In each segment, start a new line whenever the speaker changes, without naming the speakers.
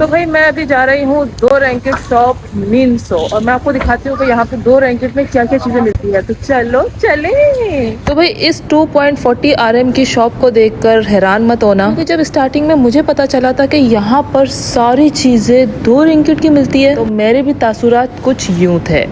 तो भाई मैं अभी जा रही हूँ 2 रैंकेट शॉप मीन्सो, और मैं आपको दिखाती हूँ कि यहाँ पे 2 रैंकेट में क्या क्या चीजें मिलती है। तो चलो चले। तो भाई इस 2.40 RM की शॉप को देखकर हैरान मत होना, क्योंकि जब स्टार्टिंग में मुझे पता चला था कि यहाँ पर सारी चीजें 2 रिंकिट की मिलती है, तो मेरे भी तासुरात कुछ यूं थे।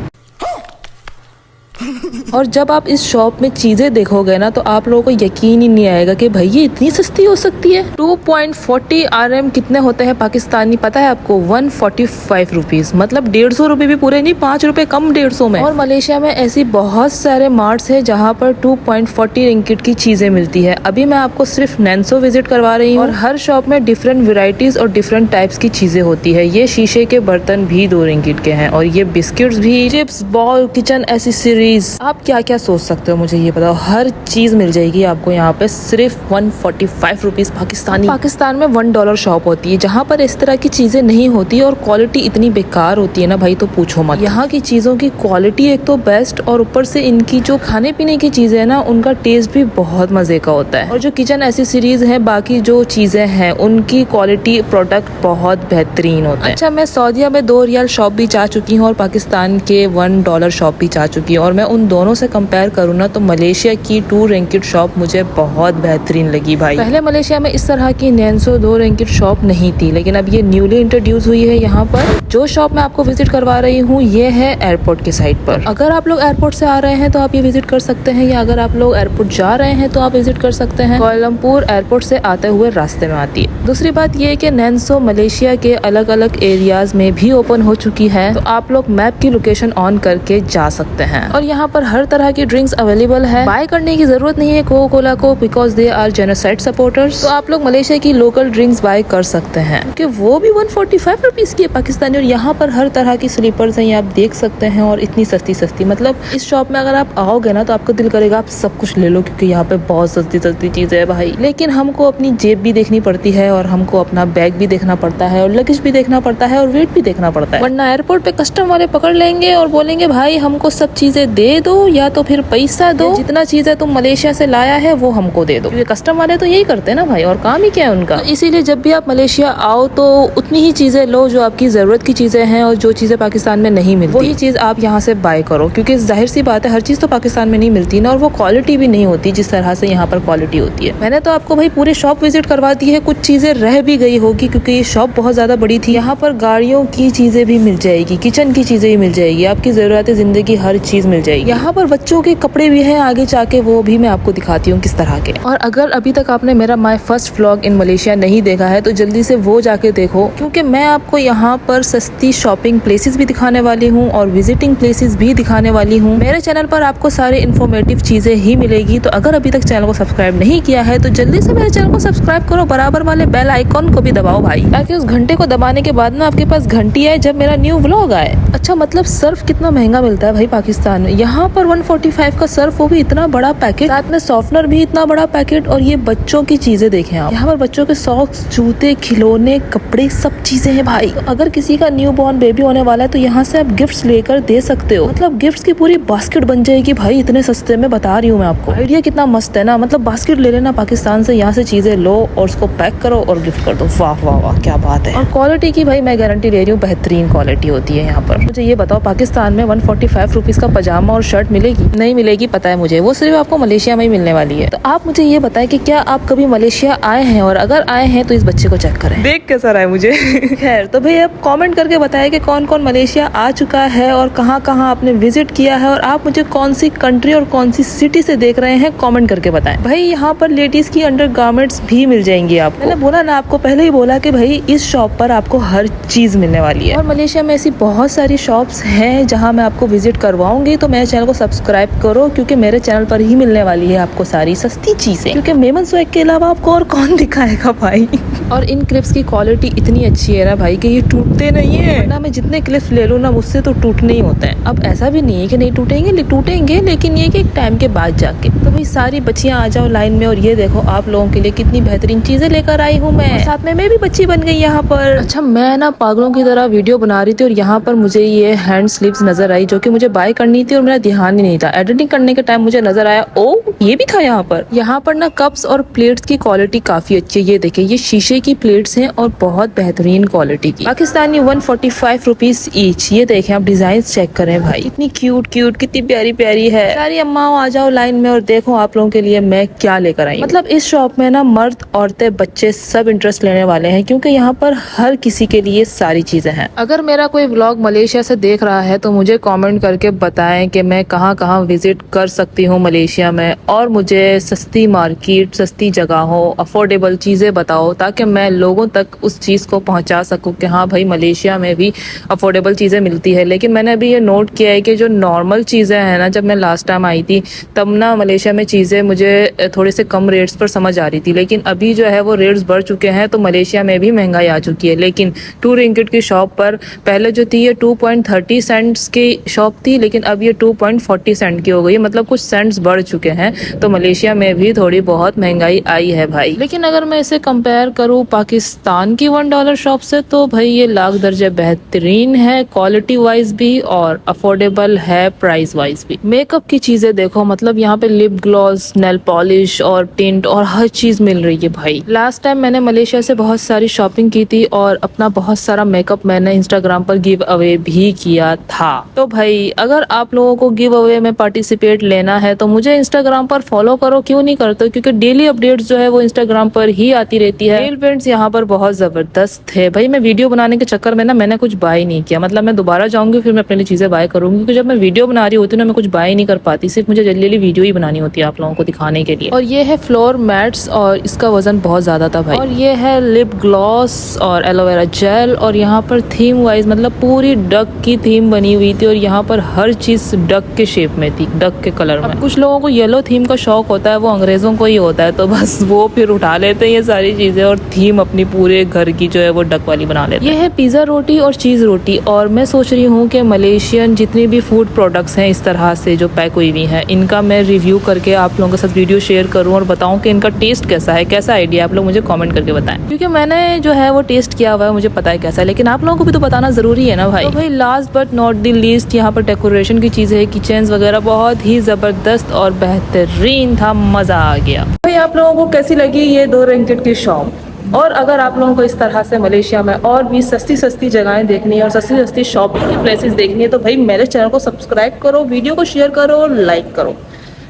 और जब आप इस शॉप में चीजें देखोगे ना, तो आप लोगों को यकीन ही नहीं आएगा कि भाई ये इतनी सस्ती हो सकती है। 2.40 RM कितने होते हैं पाकिस्तानी, पता है आपको? 145 रुपीज, मतलब 150 रुपए भी पूरे नहीं, 5 रुपए कम 150 में। और मलेशिया में ऐसी बहुत सारे मार्ट्स है जहाँ पर 2.40 रिंकिट की चीजें मिलती है। अभी मैं आपको सिर्फ नैन्सो विजिट करवा रही हूँ, और हर शॉप में डिफरेंट वेराइटीज और डिफरेंट टाइप्स की चीजें होती है। ये शीशे के बर्तन भी 2 रिंकिट के हैं, और ये बिस्किट्स भी, चिप्स, बॉल, किचन एसेसरीज, आप क्या क्या सोच सकते हो मुझे ये बताओ। हर चीज मिल जाएगी आपको यहाँ पे सिर्फ 145 रुपीज पाकिस्तानी। पाकिस्तान में $1 शॉप होती है जहाँ पर इस तरह की चीजें नहीं होती, और क्वालिटी इतनी बेकार होती है ना भाई, तो पूछो मत। यहाँ की चीजों की क्वालिटी एक तो बेस्ट, और ऊपर से इनकी जो खाने पीने की चीजें है ना, उनका टेस्ट भी बहुत मजे का होता है। और जो किचन एसेसरीज है, बाकी जो चीजें हैं, उनकी क्वालिटी प्रोडक्ट बहुत बेहतरीन होता है। अच्छा, मैं सऊदीया में 2 रियाल शॉप भी जा चुकी हूँ, और पाकिस्तान के $1 शॉप भी जा चुकी हूँ, और मैं उन दोनों से कंपेयर करूँ ना, तो मलेशिया की 2 रिंकिट शॉप मुझे बहुत बेहतरीन लगी भाई। पहले मलेशिया में इस तरह की नैन्सो 2 रिंकिट शॉप नहीं थी, लेकिन अब ये न्यूली इंट्रोड्यूस हुई है यहाँ पर। जो शॉप मैं आपको विजिट करवा रही हूँ, ये है एयरपोर्ट के साइड पर। अगर आप लोग एयरपोर्ट से आ रहे हैं तो आप ये विजिट कर सकते हैं, या अगर आप लोग एयरपोर्ट जा रहे हैं तो आप विजिट कर सकते हैं। कोलमपुर एयरपोर्ट से आते हुए रास्ते में आती है। दूसरी बात ये है कि नैन्सो मलेशिया के अलग अलग एरियाज में भी ओपन हो चुकी है, तो आप लोग मैप की लोकेशन ऑन करके जा सकते हैं। और यहाँ पर हर तरह की ड्रिंक्स अवेलेबल है। बाय करने की जरूरत नहीं है कोका कोला को, because they are genocide supporters. तो आप लोग मलेशिया की लोकल ड्रिंक्स बाय कर सकते हैं, क्योंकि वो भी 145 रुपीज की है पाकिस्तानी। और यहाँ पर हर तरह की स्लीपर्स हैं, ये आप देख सकते हैं, और इतनी सस्ती सस्ती। मतलब इस शॉप में अगर आप आओगे ना, तो आपका दिल करेगा आप सब कुछ ले लो, क्योंकि यहाँ पे बहुत सस्ती सस्ती चीजें है भाई। लेकिन हमको अपनी जेब भी देखनी पड़ती है, और हमको अपना बैग भी देखना पड़ता है, और लगेज भी देखना पड़ता है, और वेट भी देखना पड़ता है। वरना एयरपोर्ट पे कस्टम वाले पकड़ लेंगे और बोलेंगे भाई हमको सब चीजें दे दो, या तो फिर पैसा दो, जितना चीजें तुम मलेशिया से लाया है वो हमको दे दो। क्योंकि कस्टम वाले तो यही करते हैं ना भाई, और काम ही क्या है उनका। तो इसीलिए जब भी आप मलेशिया आओ तो उतनी ही चीजें लो जो आपकी जरूरत की चीजें हैं, और जो चीजें पाकिस्तान में नहीं मिलती वही चीज आप यहाँ से बाय करो। क्योंकि जाहिर सी बात है, हर चीज तो पाकिस्तान में नहीं मिलती ना, और वो क्वालिटी भी नहीं होती जिस तरह से यहाँ पर क्वालिटी होती है। मैंने तो आपको भाई पूरी शॉप विजिट करवा दी है, कुछ चीजें रह भी गई होगी क्योंकि ये शॉप बहुत ज्यादा बड़ी थी। यहाँ पर गाड़ियों की चीजें भी मिल जाएगी, किचन की चीजें भी मिल जाएगी, आपकी जरूरत जिंदगी हर चीज मिल जाएगी। यहाँ पर बच्चों के कपड़े भी हैं, आगे जाके वो भी मैं आपको दिखाती हूँ किस तरह के। और अगर अभी तक आपने मेरा my first vlog in Malaysia नहीं देखा है, तो जल्दी से वो जाके देखो, क्योंकि मैं आपको यहाँ पर सस्ती शॉपिंग प्लेसेस भी दिखाने वाली हूँ, और विजिटिंग प्लेसेस भी दिखाने वाली हूँ। मेरे चैनल पर आपको सारे इन्फॉर्मेटिव चीजें ही मिलेगी। तो अगर अभी तक चैनल को सब्सक्राइब नहीं किया है, तो जल्दी से मेरे चैनल को सब्सक्राइब करो, बराबर वाले बेल आइकॉन को भी दबाओ भाई, ताकि उस घंटे को दबाने के बाद ना आपके पास घंटी आए जब मेरा न्यू व्लॉग आए। अच्छा, मतलब सर्फ कितना महंगा मिलता है भाई पाकिस्तान में। यहाँ पर 145 का सर्फ, वो भी इतना बड़ा पैकेट, साथ में सॉफ्टनर भी इतना बड़ा पैकेट। और ये बच्चों की चीजें देखें आप, यहाँ पर बच्चों के सॉक्स, जूते, खिलौने, कपड़े, सब चीजें हैं भाई। तो अगर किसी का न्यू बॉर्न बेबी होने वाला है, तो यहाँ से आप गिफ्ट्स लेकर दे सकते हो। मतलब गिफ्ट्स की पूरी बास्केट बन जाएगी भाई, इतने सस्ते में बता रही हूँ मैं आपको। आइडिया कितना मस्त है ना। मतलब बास्केट ले लेना पाकिस्तान से, यहाँ से चीजें लो और उसको पैक करो और गिफ्ट कर दो। वाह वाह वाह, क्या बात है। और क्वालिटी की भाई मैं गारंटी ले रही हूँ, बेहतरीन क्वालिटी होती है यहाँ पर। मुझे ये बताओ, पाकिस्तान में 145 रुपीज का पजामा और शर्ट मिलेगी? नहीं मिलेगी, पता है मुझे। वो सिर्फ आपको मलेशिया में ही मिलने वाली है। तो आप मुझे ये बताएं कि क्या आप कभी मलेशिया आए हैं, और अगर आए हैं तो इस बच्चे को चेक करें, देख कैसा रहा है मुझे। खैर, तो भाई आप कमेंट करके बताएं कि कौन कौन मलेशिया आ चुका है, और कहाँ कहाँ आपने विजिट किया है, और आप मुझे कौन सी कंट्री और कौन सी सिटी से देख रहे हैं, कमेंट करके बताएं। भाई यहाँ पर लेडीज की अंडरगारमेंट्स भी मिल जाएंगी आपको। मैंने बोला ना आपको, पहले ही बोला कि भाई इस शॉप पर आपको हर चीज मिलने वाली है। और मलेशिया में ऐसी बहुत सारी शॉप्स हैं जहाँ मैं आपको विजिट करवाऊंगी। तो मेरे चैनल को सब्सक्राइब करो, क्योंकि मेरे चैनल पर ही मिलने वाली है आपको सारी सस्ती चीजें। क्योंकि मेमन स्वैग के अलावा आपको और कौन दिखाएगा भाई। और इन क्लिप्स की क्वालिटी इतनी अच्छी है ना भाई, कि ये टूटते नहीं है ना। मैं जितने क्लिप्स ले लूँ ना, मुझसे तो टूटने ही होते हैं। अब ऐसा भी नहीं है कि नहीं टूटेंगे, टूटेंगे, लेकिन ये कि एक टाइम के बाद जाके। तो भाई सारी बच्चियां आ जाओ लाइन में, और ये देखो आप लोगों के लिए कितनी बेहतरीन चीजें लेकर आई हूँ मैं। साथ में मैं भी बच्ची बन गई यहाँ पर। अच्छा, मैं ना पागलों की तरह वीडियो बना रही थी, और यहाँ पर मुझे ये हैंड स्लीव्स नजर आई, जो कि मुझे बाय करनी थी, और मेरा ध्यान ध्यान ही नहीं था। एडिटिंग करने के टाइम मुझे नजर आया, ओ ये भी था यहाँ पर। यहाँ पर ना कप्स और प्लेट्स की क्वालिटी काफी अच्छी है। ये देखिए, ये शीशे की प्लेट्स हैं और बहुत बेहतरीन क्वालिटी की। Pakistani 145 rupees each. ये देखें आप, डिजाइन चेक करें भाई, इतनी क्यूट क्यूट, कितनी प्यारी प्यारी है। सारी अम्माओं आ जाओ लाइन में और देखो आप लोगों के लिए मैं क्या लेकर आई। मतलब इस शॉप में ना मर्द औरतें बच्चे सब इंटरेस्ट लेने वाले हैं, क्योंकि यहाँ पर हर किसी के लिए सारी चीजें हैं। अगर मेरा कोई व्लॉग मलेशिया से देख रहा है तो मुझे कमेंट करके बताएं कि मैं कहाँ कहाँ विजिट कर सकती हूँ मलेशिया में, और मुझे सस्ती मार्केट, सस्ती जगहों, अफोर्डेबल चीजें बताओ ताकि मैं लोगों तक उस चीज को पहुंचा सकूं कि हाँ भाई मलेशिया में भी अफोर्डेबल चीजें मिलती है। लेकिन मैंने अभी ये नोट किया है कि जो नॉर्मल चीजें हैं ना, जब मैं लास्ट टाइम आई थी तब ना मलेशिया में चीजें मुझे थोड़े से कम रेट्स पर समझ आ रही थी, लेकिन अभी जो है वो रेट्स बढ़ चुके हैं, तो मलेशिया में भी महंगाई आ चुकी है। लेकिन 2 रिंगिट की शॉप पर पहले जो थी ये 2.30 सेंट्स की शॉप थी, लेकिन अब ये 2.40 सेंट की हो गई है। मतलब कुछ सेंट्स बढ़ चुके हैं, तो मलेशिया में भी थोड़ी बहुत महंगाई आई है भाई। लेकिन अगर मैं इसे कंपेयर करूँ पाकिस्तान की $1 शॉप से, तो भाई ये लाख दर्जे बेहतरीन है, क्वालिटी वाइज भी और अफोर्डेबल है प्राइस वाइज भी। मेकअप की चीजें देखो, मतलब यहाँ पे लिप ग्लॉस, नेल पॉलिश और टिंट और हर चीज मिल रही है भाई। लास्ट टाइम मैंने मलेशिया से बहुत सारी शॉपिंग की थी और अपना बहुत सारा मेकअप मैंने इंस्टाग्राम पर गिव अवे भी किया था। तो भाई अगर आप लोगों को गिव अवे में पार्टिसिपेट लेना है तो मुझे इंस्टाग्राम पर फॉलो करो। क्यों नहीं करते? क्योंकि डेली अपडेट्स जो है वो इंस्टाग्राम पर ही आती रहती है। नेल पेंट्स यहाँ पर बहुत जबरदस्त थे भाई। मैं वीडियो बनाने के चक्कर में ना मैंने कुछ बाय नहीं किया। मतलब मैं दोबारा जाऊंगी फिर मैं अपने लिए चीजें बाय करूंगी, क्योंकि जब मैं वीडियो बना रही होती हूँ ना मैं कुछ बाय नहीं कर पाती, सिर्फ मुझे जल्दी जल्दी वीडियो ही बनानी होती है आप लोगों को दिखाने के लिए। और ये है फ्लोर मैट्स और इसका वजन बहुत ज्यादा था भाई। और ये है लिप ग्लॉस और एलोवेरा जेल, और यहाँ पर थीम वाइज मतलब पूरी डक की थीम बनी हुई थी और यहाँ पर हर चीज डक के शेप में थी, डक के कलर में। कुछ लोगों को येलो थीम का शौक होता है, वो अंग्रेजों को ही होता है, तो बस वो फिर उठा लेते हैं ये सारी चीजें और थीम अपनी पूरे घर की जो है वो डक वाली बना लेते हैं। ये है पिज्जा रोटी और चीज रोटी, और मैं सोच रही हूँ कि मलेशियन जितनी भी फूड प्रोडक्ट्स हैं इस तरह से जो पैक हुई हुई हैं, इनका मैं रिव्यू करके आप लोगों के साथ वीडियो शेयर करूँ और बताऊँ कि इनका टेस्ट कैसा है, कैसा आइडिया। आप लोग मुझे कमेंट करके बताएं, क्योंकि मैंने जो है वो टेस्ट किया हुआ है, मुझे पता है कैसा है, लेकिन आप लोगों को भी तो बताना जरूरी है ना भाई। तो भाई last but not the least, यहाँ पर डेकोरेशन की चीजें है, किचन्स वगैरह बहुत ही जबरदस्त और बेहतरीन था, मजा आ गया भाई। आप लोगों को कैसी लगी ये 2 रिंगिट की शॉप? और अगर आप लोगों को इस तरह से मलेशिया में और भी सस्ती सस्ती जगहें देखनी है और सस्ती सस्ती शॉपिंग की प्लेसेस देखनी है, तो भाई मेरे चैनल को सब्सक्राइब करो, वीडियो को शेयर करो और लाइक करो।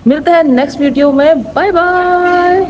मिलते हैं नेक्स्ट वीडियो में, बाय बाय।